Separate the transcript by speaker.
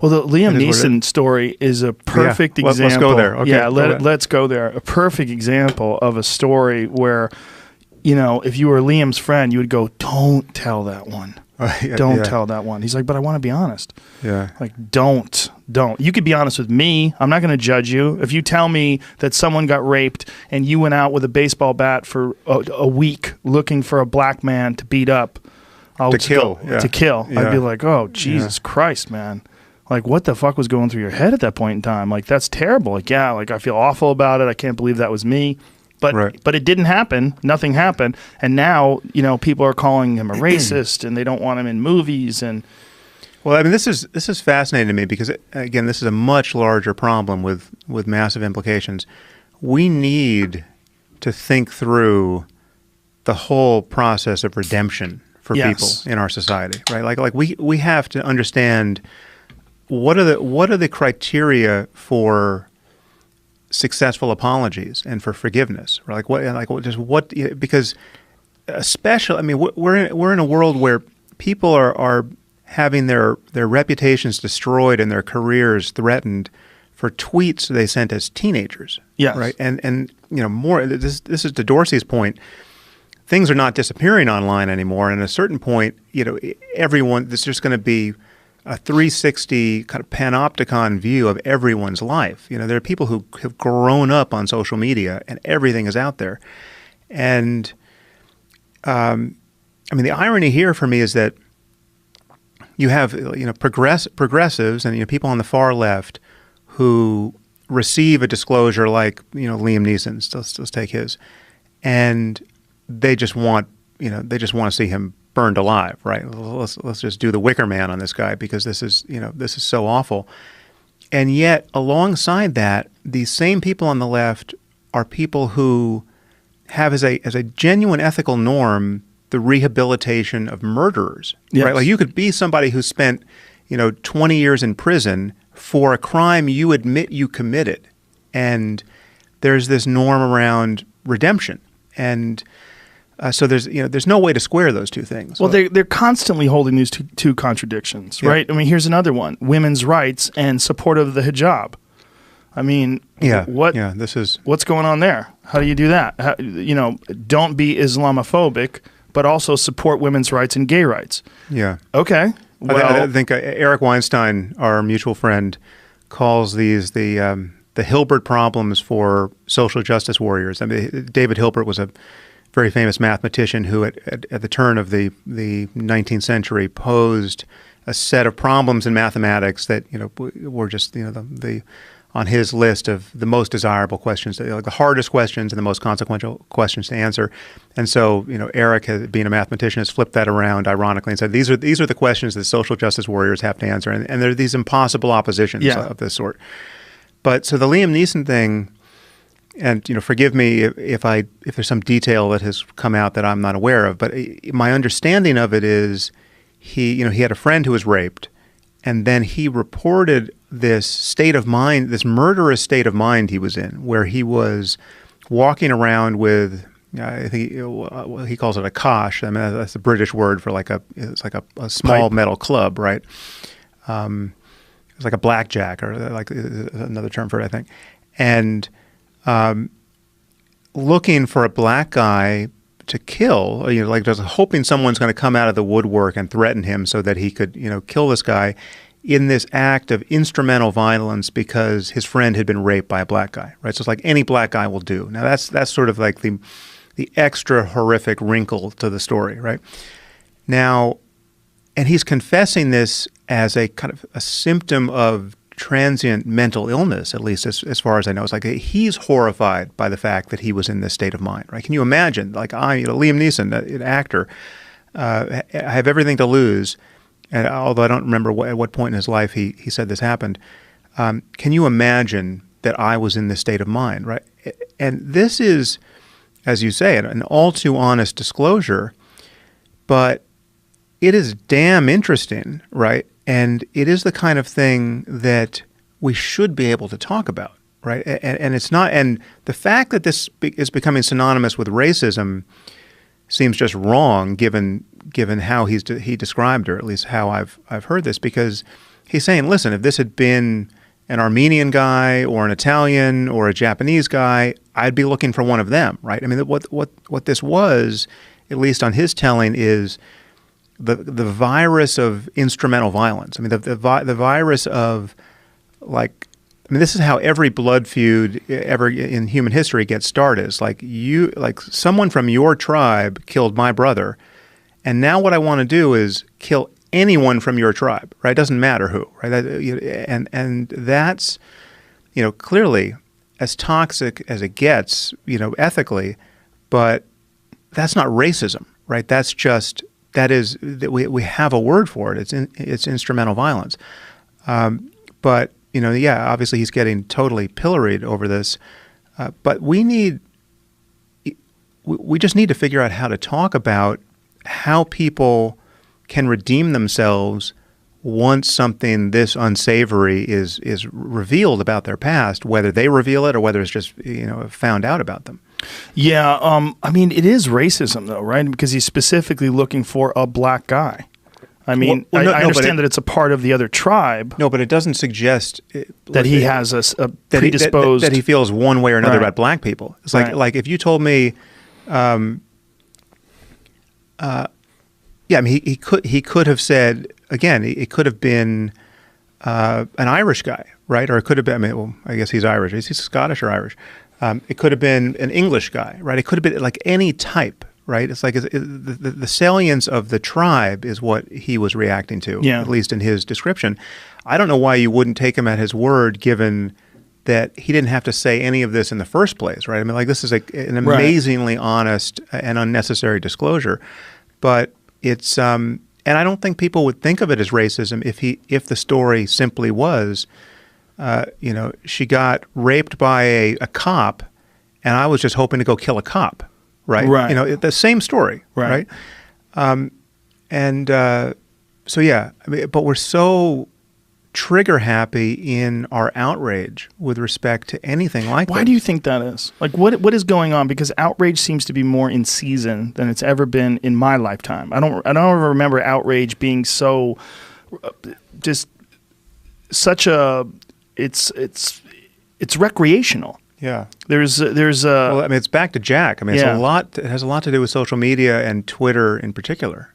Speaker 1: Well, the Liam Neeson story is a perfect example.
Speaker 2: Let's go there. Okay,
Speaker 1: let's go there. A perfect example of a story where, if you were Liam's friend, you would go, "Don't tell that one. Don't tell that one." He's like, "But I want to be honest."
Speaker 2: Yeah.
Speaker 1: Like, don't. You could be honest with me. I'm not going to judge you. If you tell me that someone got raped and you went out with a baseball bat for a week looking for a black man to beat up,
Speaker 2: to kill.
Speaker 1: I'd be like, "Oh, Jesus Christ, man." Like, what the fuck was going through your head at that point in time? Like, that's terrible. Like, I feel awful about it. I can't believe that was me. But it didn't happen. Nothing happened. And now, people are calling him a racist and they don't want him in movies. And
Speaker 2: well, I mean, this is fascinating to me because, again, this is a much larger problem with massive implications. We need to think through the whole process of redemption for people in our society, right? Like we have to understand what are the criteria for successful apologies and for forgiveness, right? Because especially, I mean, we're in a world where people are having their reputations destroyed and their careers threatened for tweets they sent as teenagers.
Speaker 1: Yes.
Speaker 2: Right. And more. This is to Dorsey's point. Things are not disappearing online anymore. And at a certain point, there's just going to be a 360 kind of panopticon view of everyone's life. There are people who have grown up on social media and everything is out there. And I mean, the irony here for me is that you have progressives and people on the far left who receive a disclosure like Liam Neeson's. Let's take his, and they just want to see him burned alive, right? Let's just do the Wicker Man on this guy because this is so awful. And yet, alongside that, these same people on the left are people who have as a genuine ethical norm the rehabilitation of murderers, right? Like you could be somebody who spent 20 years in prison for a crime you admit you committed, and there's this norm around redemption, and so there's no way to square those two things.
Speaker 1: Well, they're constantly holding these two contradictions, right? I mean, here's another one: women's rights and support of the hijab. I mean, what's going on there? How do you do that? Don't be Islamophobic, but also support women's rights and gay rights.
Speaker 2: Yeah.
Speaker 1: Okay.
Speaker 2: Well, I think Eric Weinstein, our mutual friend, calls these the Hilbert problems for social justice warriors. I mean, David Hilbert was a very famous mathematician who, at the turn of the 19th century, posed a set of problems in mathematics that were just the on his list of the most desirable questions, the hardest questions and the most consequential questions to answer. And so, Eric, being a mathematician, has flipped that around ironically and said these are the questions that social justice warriors have to answer, and there are these impossible oppositions of this sort. But so the Liam Neeson thing. And forgive me if there's some detail that has come out that I'm not aware of, but my understanding of it is he had a friend who was raped, and then he reported this state of mind, this murderous state of mind he was in, where he was walking around with, I think he calls it a kosh. I mean, that's the British word for it's like a small metal club, right? It's like a blackjack, or like another term for it, I think, and looking for a black guy to kill, just hoping someone's going to come out of the woodwork and threaten him so that he could, kill this guy in this act of instrumental violence because his friend had been raped by a black guy, right? So it's like any black guy will do. Now that's sort of like the extra horrific wrinkle to the story, right? Now, and he's confessing this as a kind of a symptom of transient mental illness, at least as far as I know. It's like he's horrified by the fact that he was in this state of mind, right? Can you imagine? Like Liam Neeson, an actor, I have everything to lose, and although I don't remember at what point in his life he said this happened. Can you imagine that I was in this state of mind, right? And this is, as you say, an all too honest disclosure, but it is damn interesting, right? And it is the kind of thing that we should be able to talk about, right? And it's not. And the fact that this is becoming synonymous with racism seems just wrong, given how he described her, at least how I've heard this, because he's saying, listen, if this had been an Armenian guy or an Italian or a Japanese guy, I'd be looking for one of them, right? I mean, what this was, at least on his telling, is the virus of instrumental violence. I mean, the virus of, like, I mean, this is how every blood feud ever in human history gets started. It's like someone from your tribe killed my brother, and now what I want to do is kill anyone from your tribe, right? It doesn't matter who, right? And that's, clearly as toxic as it gets, ethically, but that's not racism, right? That's just, we have a word for it. It's instrumental violence. But, obviously he's getting totally pilloried over this. But we just need to figure out how to talk about how people can redeem themselves once something this unsavory is revealed about their past, whether they reveal it or whether it's just found out about them.
Speaker 1: Yeah, I mean, it is racism though, right? Because he's specifically looking for a black guy. I mean, I understand that it's a part of the other tribe.
Speaker 2: No, but it doesn't suggest
Speaker 1: that he has a predisposed
Speaker 2: that he feels one way or another about black people. It's like if you told me. Yeah, I mean, he could have said, again, it could have been an Irish guy, right? Or it could have been, I guess he's Irish. Is he Scottish or Irish? It could have been an English guy, right? It could have been like any type, right? It's like the salience of the tribe is what he was reacting to, at least in his description. I don't know why you wouldn't take him at his word, given that he didn't have to say any of this in the first place, right? I mean, like, this is an amazingly honest and unnecessary disclosure, but it's and I don't think people would think of it as racism if the story simply was, she got raped by a cop, and I was just hoping to go kill a cop, right?
Speaker 1: Right.
Speaker 2: The same story, right? So yeah, I mean, but we're so trigger happy in our outrage with respect to anything like that.
Speaker 1: Why do you think that is? Like, what is going on? Because outrage seems to be more in season than it's ever been in my lifetime. I don't ever remember outrage being so just such a it's recreational.
Speaker 2: Yeah.
Speaker 1: There's
Speaker 2: well, I mean, it's back to Jack. I mean, it has a lot to do with social media and Twitter in particular.